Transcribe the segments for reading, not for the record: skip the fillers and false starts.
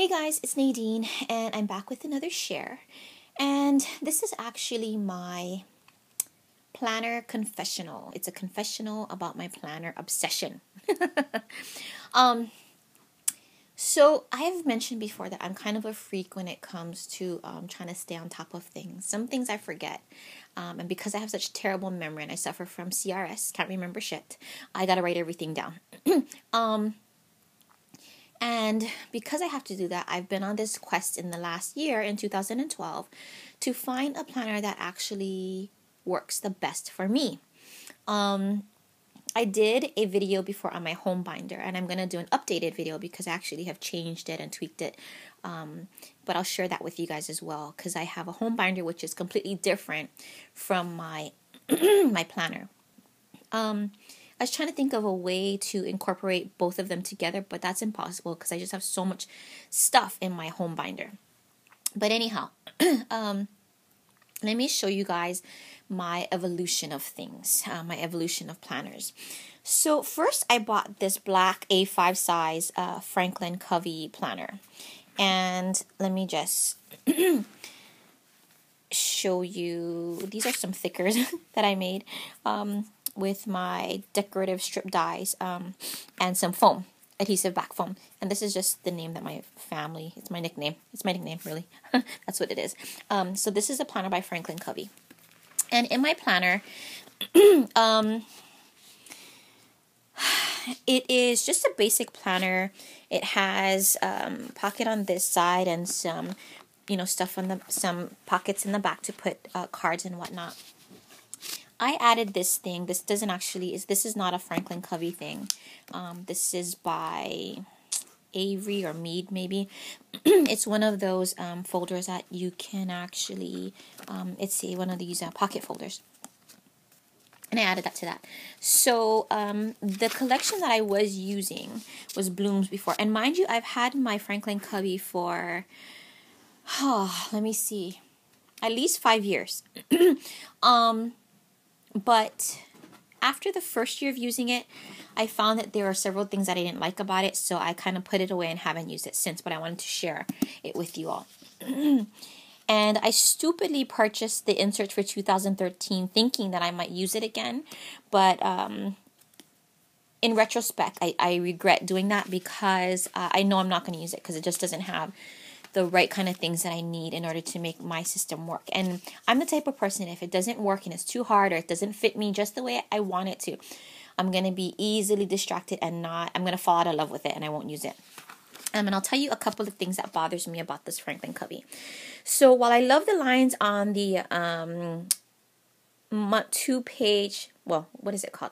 Hey guys, it's Nadine, and I'm back with another share. And this is actually my planner confessional. It's a confessional about my planner obsession. um, so I have mentioned before that I'm kind of a freak when it comes to trying to stay on top of things. Some things I forget. And because I have such terrible memory and I suffer from CRS, can't remember shit, I gotta write everything down. And because I have to do that, I've been on this quest in the last year, in 2012, to find a planner that actually works the best for me. I did a video before on my home binder, and I'm going to do an updated video because I actually have changed it and tweaked it. But I'll share that with you guys as well because I have a home binder which is completely different from my my planner. I was trying to think of a way to incorporate both of them together, but that's impossible because I just have so much stuff in my home binder. But anyhow, let me show you guys my evolution of things, my evolution of planners. So first I bought this black A5 size Franklin Covey planner. And let me just show you, these are some thickers that I made. With my decorative strip dies and some foam, adhesive back foam. And this is just the name that my family, it's my nickname. It's my nickname, really. That's what it is. So this is a planner by Franklin Covey. And in my planner, it is just a basic planner. It has pocket on this side and some, stuff on some pockets in the back to put cards and whatnot. I added this thing. This is not a Franklin Covey thing. This is by Avery or Mead, maybe. It's one of those folders that you can actually, one of these pocket folders. And I added that to that. So the collection that I was using was Blooms before. And mind you, I've had my Franklin Covey for, let me see, at least 5 years. But after the first year of using it, I found that there are several things that I didn't like about it, so I kind of put it away and haven't used it since, but I wanted to share it with you all. And I stupidly purchased the insert for 2013 thinking that I might use it again, but in retrospect, I regret doing that because I know I'm not going to use it because it just doesn't have the right kind of things that I need in order to make my system work. And I'm the type of person, if it doesn't work and it's too hard or it doesn't fit me just the way I want it to, I'm going to be easily distracted and I'm going to fall out of love with it and I won't use it. And I'll tell you a couple of things that bothers me about this Franklin Covey. So while I love the lines on the 2-page, what is it called?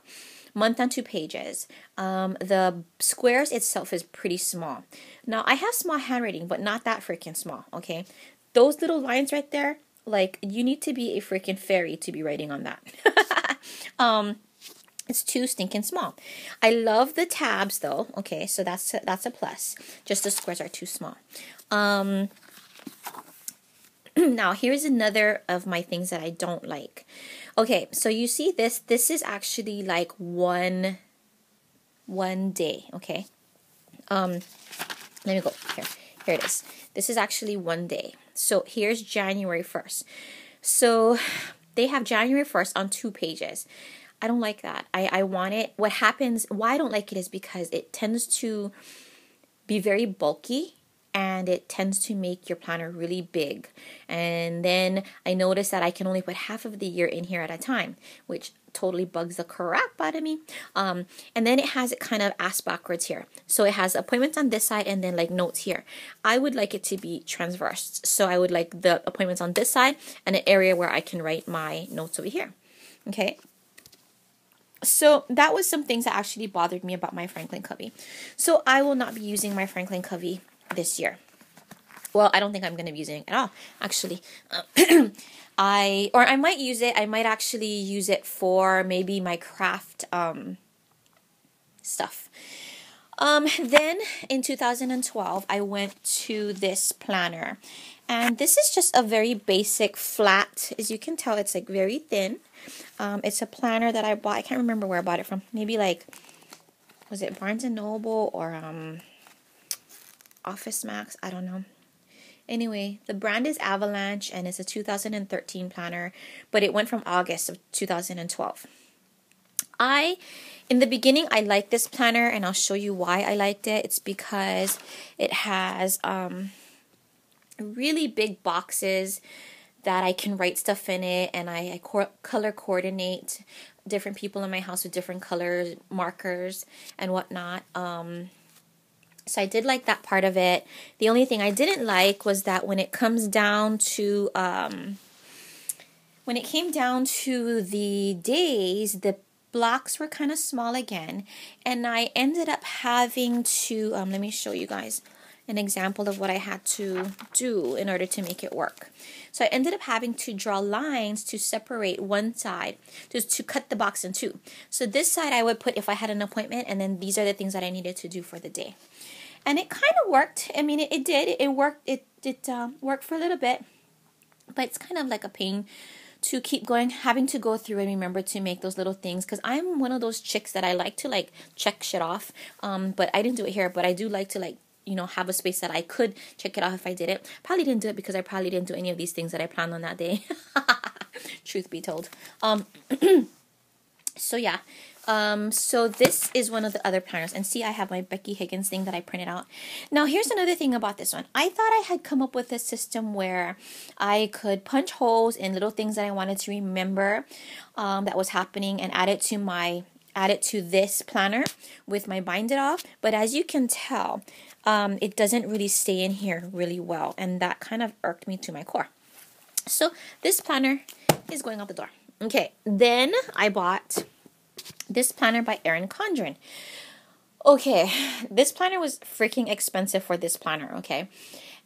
Month on 2 pages. The squares itself is pretty small. Now, I have small handwriting, but not that freaking small, okay? Those little lines right there, like, you need to be a freaking fairy to be writing on that. It's too stinking small. I love the tabs, though, okay? So that's a plus. Just the squares are too small. Now, here's another of my things that I don't like. Okay, so you see this? This is actually like one day, okay? Let me go here. Here it is. This is actually 1 day. So here's January 1st. So they have January 1st on 2 pages. I don't like that. I want it. What happens, why I don't like it is because it tends to be very bulky. And it tends to make your planner really big. And then I noticed that I can only put half of the year in here at a time, which totally bugs the crap out of me. And then it has it kind of ass backwards here. So it has appointments on this side and then like notes here. I would like it to be transverse. So I would like the appointments on this side and an area where I can write my notes over here. Okay. So that was some things that actually bothered me about my Franklin Covey. So I will not be using my Franklin Covey this year. Well, I don't think I'm going to be using it at all, actually. I might use it. I might actually use it for maybe my craft stuff. Then in 2012, I went to this planner. And this is just a very basic flat. As you can tell, it's like very thin. It's a planner that I bought. I can't remember where I bought it from. Maybe like, was it Barnes & Noble or Office Max, I don't know. Anyway, the brand is Avalanche, and it's a 2013 planner, but it went from August of 2012. In the beginning, I liked this planner, and I'll show you why I liked it. It's because it has really big boxes that I can write stuff in it, and I color coordinate different people in my house with different colors, markers, and whatnot. So I did like that part of it. The only thing I didn't like was that when it comes down to when it came down to the days, the blocks were kind of small again, and I ended up having to let me show you guys an example of what I had to do in order to make it work. So I ended up having to draw lines to separate one side, just to cut the box in two. So this side I would put if I had an appointment, and then these are the things that I needed to do for the day. And it kind of worked. I mean, it did. It worked. It worked for a little bit, but it's kind of like a pain to keep going, having to go through and remember to make those little things, because I'm one of those chicks that I like to like check shit off. But I didn't do it here, but I do like to like, you know, have a space that I could check it off if I did it. Probably didn't do it because I probably didn't do any of these things that I planned on that day. Truth be told. So yeah. So this is one of the other planners, and see, I have my Becky Higgins thing that I printed out. Now here's another thing about this one. I thought I had come up with a system where I could punch holes in little things that I wanted to remember that was happening, and add it to this planner with my bind it off. But as you can tell, it doesn't really stay in here really well, and that kind of irked me to my core. So this planner is going out the door. Okay, then I bought this planner by Erin Condren. Okay, this planner was freaking expensive for this planner, okay?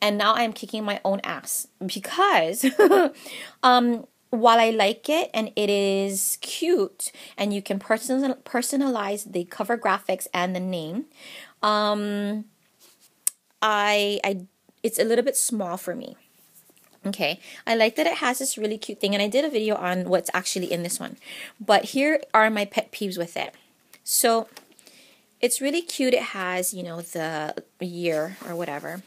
And now I'm kicking my own ass because while I like it and it is cute and you can personalize the cover graphics and the name, it's a little bit small for me. Okay, I like that it has this really cute thing, and I did a video on what's actually in this one. But here are my pet peeves with it. So it's really cute. It has, you know, the year or whatever,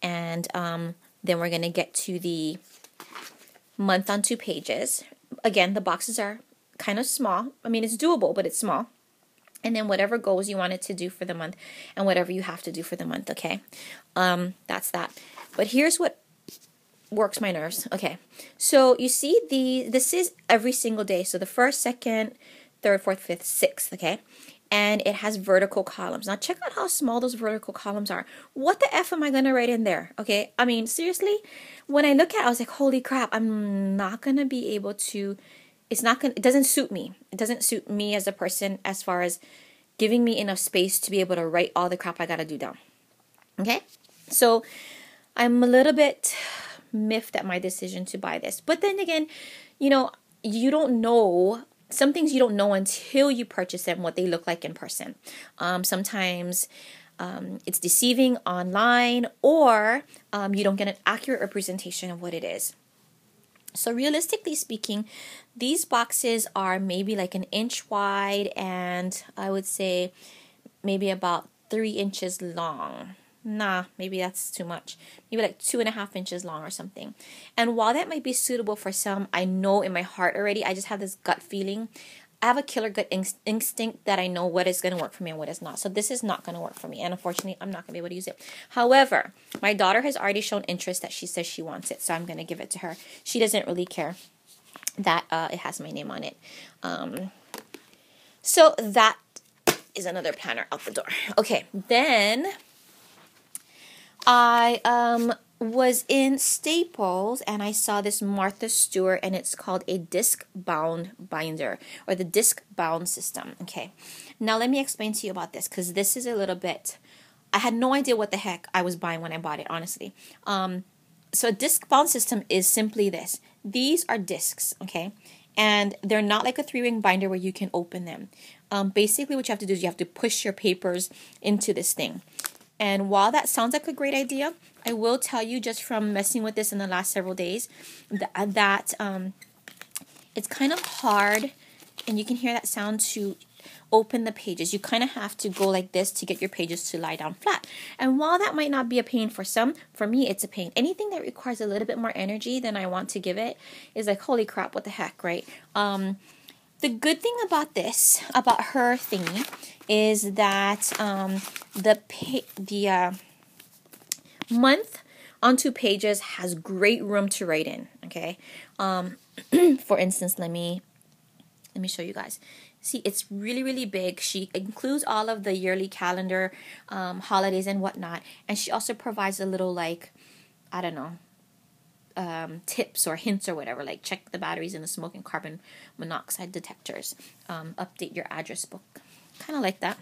and then we're gonna get to the month on 2 pages. Again, the boxes are kind of small. I mean, it's doable, but it's small. And then whatever goals you wanted to do for the month, and whatever you have to do for the month. Okay, that's that. But here's what works my nerves. Okay, so you see this is every single day. So the 1st, 2nd, 3rd, 4th, 5th, 6th. Okay, and it has vertical columns. Now check out how small those vertical columns are. What the F am I gonna write in there? Okay, I mean, seriously, when I look at it, I was like, holy crap, I'm not gonna be able to. It doesn't suit me. It doesn't suit me as a person as far as giving me enough space to be able to write all the crap I gotta do down. Okay, so I'm a little bit miffed at my decision to buy this. But then again, you know, you don't know, some things you don't know until you purchase them, what they look like in person. Sometimes it's deceiving online, or you don't get an accurate representation of what it is. So realistically speaking, these boxes are maybe like 1 inch wide, and I would say maybe about 3 inches long. Nah, maybe that's too much. Maybe like 2.5 inches long or something. And while that might be suitable for some, I know in my heart already, I just have this gut feeling. I have a killer gut instinct that I know what is going to work for me and what is not. So this is not going to work for me. And unfortunately, I'm not going to be able to use it. However, my daughter has already shown interest that she says she wants it. So I'm going to give it to her. She doesn't really care that it has my name on it. So that is another planner out the door. Okay, then I was in Staples and I saw this Martha Stewart, and it's called a disc bound binder, or the disc bound system. Okay, now let me explain to you about this, because this is a little bit, I had no idea what the heck I was buying when I bought it, honestly. So a disc bound system is simply this. These are discs, okay, and they're not like a 3-ring binder where you can open them. Basically what you have to do is you have to push your papers into this thing. And while that sounds like a great idea, I will tell you, just from messing with this in the last several days, that it's kind of hard, and you can hear that sound, to open the pages. You kind of have to go like this to get your pages to lie down flat. And while that might not be a pain for some, for me it's a pain. Anything that requires a little bit more energy than I want to give it is like, holy crap, what the heck, right? The good thing about this, about her thingy, is that the month on 2 pages has great room to write in. Okay, for instance, let me show you guys. See, it's really big. She includes all of the yearly calendar, holidays and whatnot, and she also provides a little, like, I don't know, tips or hints or whatever, like check the batteries in the smoke and carbon monoxide detectors, update your address book, kind of like that.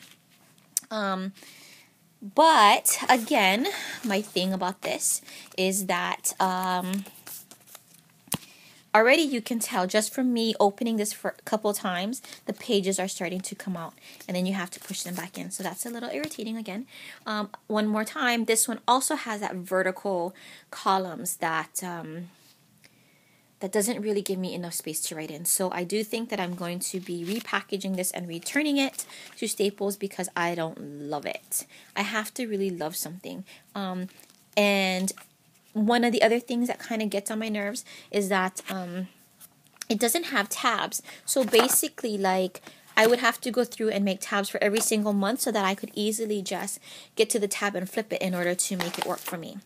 But again, my thing about this is that already you can tell just from me opening this for a couple times, the pages are starting to come out, and then you have to push them back in. So that's a little irritating again. One more time, this one also has that vertical columns that that doesn't really give me enough space to write in. So I do think that I'm going to be repackaging this and returning it to Staples because I don't love it. I have to really love something. And one of the other things that kind of gets on my nerves is that it doesn't have tabs. So basically, like, I would have to go through and make tabs for every single month so that I could easily just get to the tab and flip it in order to make it work for me.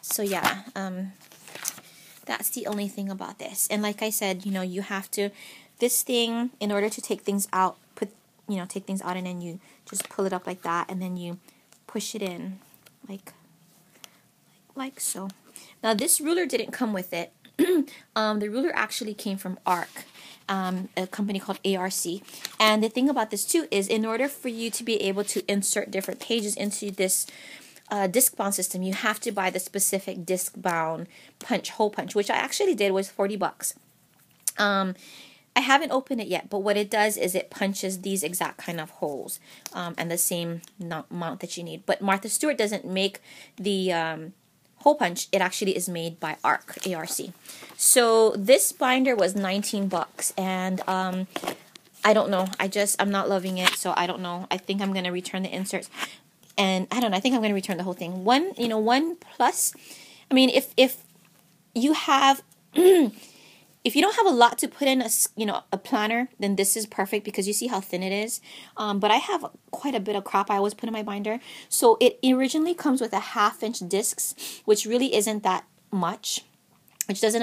So yeah, that's the only thing about this. And like I said, you know, you have to, this thing, in order to take things out, take things out, and then you just pull it up like that, and then you push it in like so. Now this ruler didn't come with it. The ruler actually came from ARC, a company called ARC. And the thing about this too is, in order for you to be able to insert different pages into this disc bound system, you have to buy the specific disc bound hole punch, which I actually did, was $40. I haven't opened it yet, but what it does is it punches these exact kind of holes, and the same amount that you need. But Martha Stewart doesn't make the hole punch. It actually is made by ARC. So this binder was $19, and I don't know. I'm not loving it, so I don't know. I think I'm gonna return the inserts. And I don't know, I think I'm going to return the whole thing. One plus, I mean, if you have, if you don't have a lot to put in a planner, then this is perfect because you see how thin it is. But I have quite a bit of crap I always put in my binder. So it originally comes with a 1/2-inch discs, which really isn't that much, which doesn't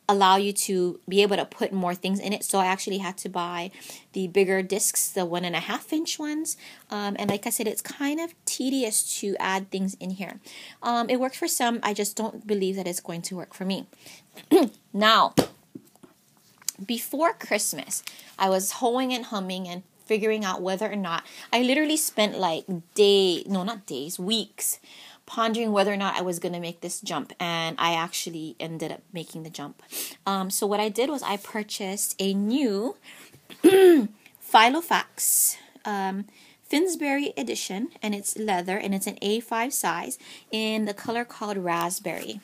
allow you to be able to put more things in it. So I actually had to buy the bigger discs, the 1.5-inch ones. And like I said, it's kind of tedious to add things in here. It works for some. I just don't believe that it's going to work for me. Now, before Christmas, I was hoeing and humming and figuring out whether or not, I literally spent like weeks pondering whether or not I was going to make this jump, and I actually ended up making the jump. So what I did was I purchased a new Filofax Finsbury edition, and it's leather, and it's an A5 size in the color called Raspberry.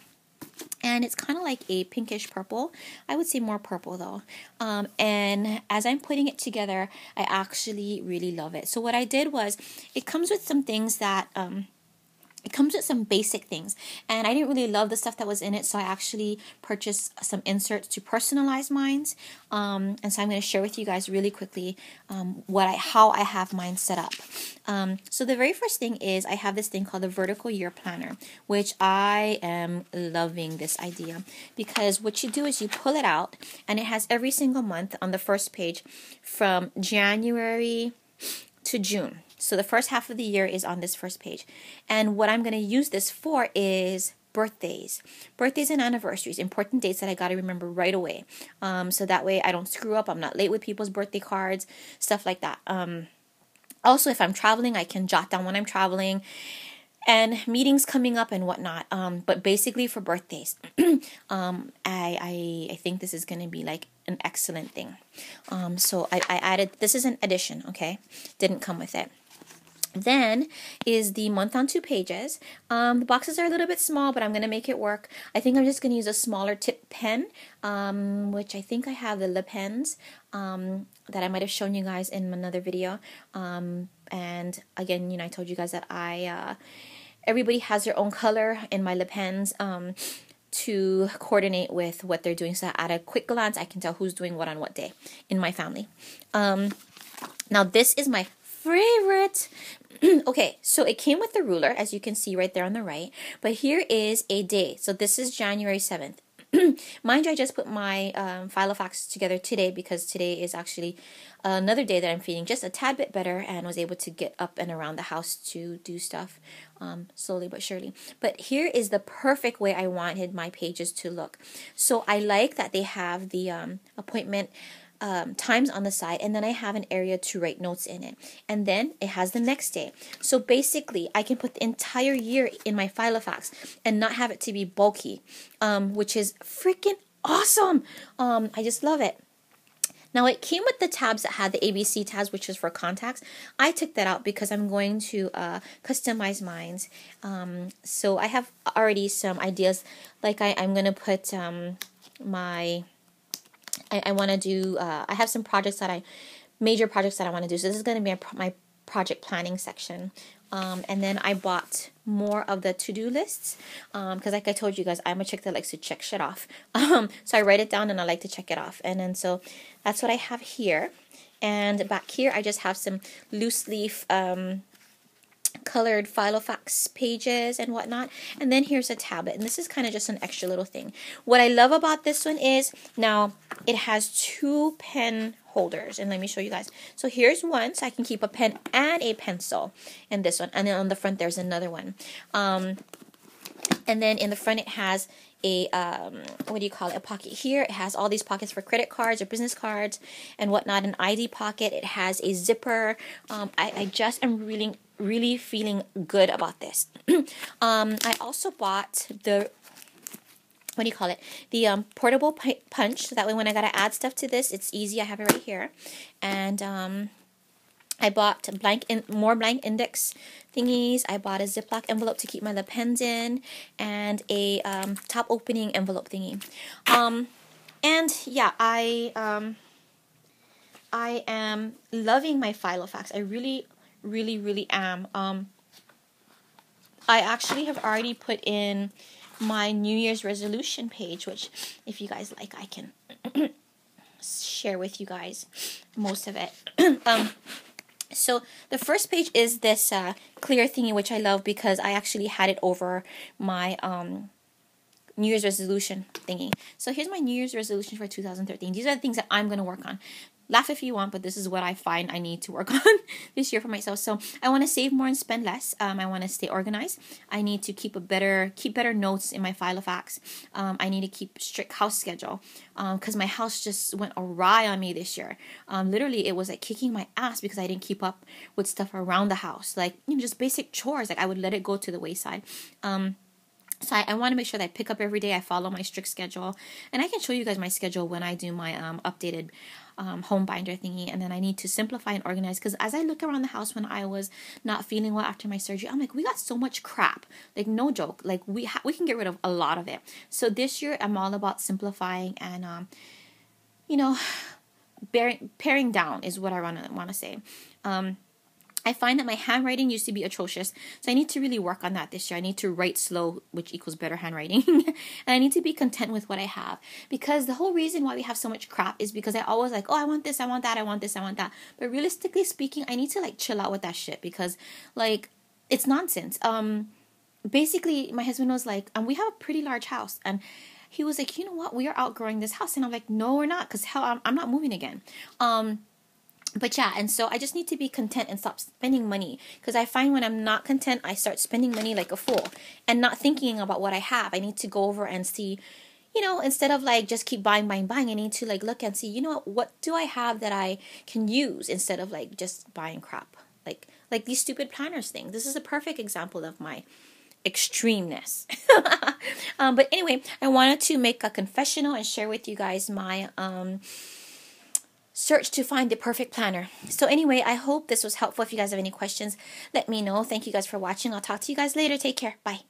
And it's kind of like a pinkish purple. I would say more purple though. And as I'm putting it together, I actually really love it. So what I did was, it comes with some things that it comes with some basic things, and I didn't really love the stuff that was in it, so I actually purchased some inserts to personalize mine. And so I'm going to share with you guys really quickly how I have mine set up. So the very first thing is, I have this thing called the Vertical Year Planner, which I am loving this idea, because what you do is you pull it out, and it has every single month on the first page from January to June. So the first half of the year is on this first page. And what I'm going to use this for is birthdays and anniversaries, important dates that I got to remember right away. So that way I don't screw up. I'm not late with people's birthday cards, stuff like that. Also, if I'm traveling, I can jot down when I'm traveling and meetings coming up and whatnot. But basically for birthdays, I think this is going to be like an excellent thing. So I added, this is an addition, okay? Didn't come with it. Then is the month on 2 pages. The boxes are a little bit small, but I'm going to make it work. I think I'm just going to use a smaller tip pen, which I think I have the Le Pens. that I might have shown you guys in another video. And again, you know, I told you guys that everybody has their own color in my lip pens to coordinate with what they're doing. So at a quick glance, I can tell who's doing what on what day in my family. Now this is my favorite. Okay, so it came with the ruler, as you can see right there on the right. But here is a day. So this is January 7th. Mind you, I just put my file of facts together today because today is actually another day that I'm feeling just a tad bit better and was able to get up and around the house to do stuff slowly but surely. But here is the perfect way I wanted my pages to look. So I like that they have the appointment times on the side, and then I have an area to write notes in it, and then it has the next day. So basically I can put the entire year in my file of facts and not have it to be bulky, which is freaking awesome. I just love it. Now it came with the tabs that had the ABC tabs, which is for contacts. I took that out because I'm going to customize mine. So I have already some ideas, like I'm going to put I want to do, I have some major projects that I want to do. So this is going to be my project planning section. And then I bought more of the to-do lists because like I told you guys, I'm a chick that likes to check shit off. So I write it down and I like to check it off. And then so that's what I have here. And back here, I just have some loose leaf colored file of facts pages and whatnot. And then here's a tablet, and this is kind of just an extra little thing. What I love about this one is now it has 2 pen holders, and let me show you guys. So here's one, so I can keep a pen and a pencil in this one, and then on the front there's another one. And then in the front it has a what do you call it, a pocket here. It has all these pockets for credit cards or business cards and whatnot, an ID pocket. It has a zipper. I just am really feeling good about this. I also bought the, what do you call it, the portable punch, so that way when I gotta add stuff to this, it's easy. I have it right here. And I bought more blank index thingies. I bought a Ziploc envelope to keep my lip pens in, and a top opening envelope thingy. And yeah, I am loving my file of facts. I really am. I actually have already put in my New Year's resolution page, which if you guys like, I can share with you guys most of it. So the first page is this clear thingy, which I love because I actually had it over my New Year's resolution thingy. So here's my New Year's resolution for 2013. These are the things that I'm going to work on. Laugh if you want, but this is what I find I need to work on this year for myself. So I want to save more and spend less. I want to stay organized. I need to keep better notes in my file of facts. I need to keep strict house schedule because my house just went awry on me this year. Literally, it was like kicking my ass because I didn't keep up with stuff around the house, like, you know, just basic chores. Like I would let it go to the wayside. So I want to make sure that I pick up every day. I follow my strict schedule. And I can show you guys my schedule when I do my updated home binder thingy. And then I need to simplify and organize. Because as I look around the house when I was not feeling well after my surgery, I'm like, we got so much crap. Like, no joke. Like, we can get rid of a lot of it. So this year, I'm all about simplifying and, you know, paring down is what I want to say. I find that my handwriting used to be atrocious, so I need to really work on that this year. I need to write slow, which equals better handwriting, and I need to be content with what I have, because the whole reason why we have so much crap is because I always like, oh, I want this, I want that, I want this, I want that, but realistically speaking, I need to like chill out with that shit, because like, it's nonsense. Basically, my husband was like, we have a pretty large house, and he was like, you know what, we are outgrowing this house, and I'm like, no, we're not, because hell, I'm not moving again. But yeah, and so I just need to be content and stop spending money, because I find when I'm not content, I start spending money like a fool and not thinking about what I have. I need to go over and see, you know, instead of like just keep buying, I need to like look and see, you know, what do I have that I can use instead of like just buying crap, like these stupid planners thing. This is a perfect example of my extremeness. But anyway, I wanted to make a confessional and share with you guys my search to find the perfect planner. So anyway, I hope this was helpful. If you guys have any questions, let me know. Thank you guys for watching. I'll talk to you guys later. Take care. Bye.